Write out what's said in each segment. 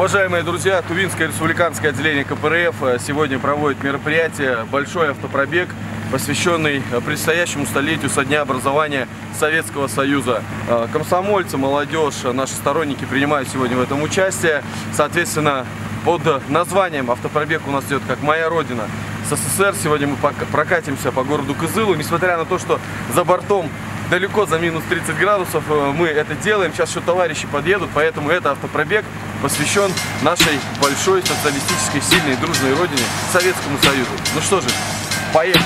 Уважаемые друзья, Тувинское республиканское отделение КПРФ сегодня проводит мероприятие «Большой автопробег», посвященный предстоящему столетию со дня образования Советского Союза. Комсомольцы, молодежь, наши сторонники принимают сегодня в этом участие. Соответственно, под названием автопробег у нас идет как «Моя Родина». СССР. Сегодня мы прокатимся по городу Кызылу. Несмотря на то, что за бортом далеко за минус 30 градусов, мы это делаем. Сейчас еще товарищи подъедут, поэтому это автопробег посвящен нашей большой социалистической, сильной, дружной родине, Советскому Союзу. Ну что же, поехали!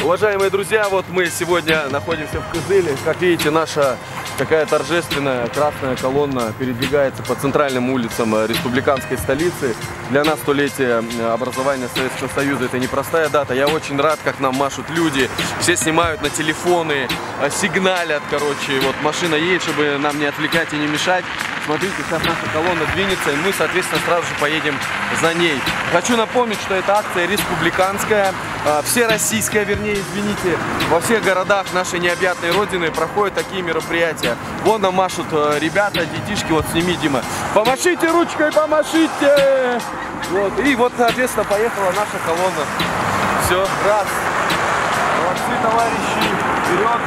Уважаемые друзья, вот мы сегодня находимся в Кызыле. Как видите, наша такая торжественная красная колонна передвигается по центральным улицам республиканской столицы. Для нас столетие образования Советского Союза — это непростая дата. Я очень рад, как нам машут люди. Все снимают на телефоны, сигналят, короче. Вот машина едет, чтобы нам не отвлекать и не мешать. Смотрите, сейчас наша колонна двинется, и мы, соответственно, сразу же поедем за ней. Хочу напомнить, что эта акция республиканская, всероссийская, вернее, извините. Во всех городах нашей необъятной родины проходят такие мероприятия. Вон нам машут ребята, детишки, вот сними, Дима. Помашите ручкой, помашите! Вот, и вот, соответственно, поехала наша колонна. Все, раз. Молодцы, товарищи, вперед!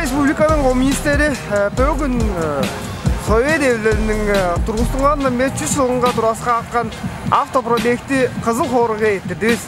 Республиканың коммунистері бүгін Совет елдерінің тұрғысынан 500 жылға турасқа аққан автопробегті Қызыл Қорығы еттірдіз.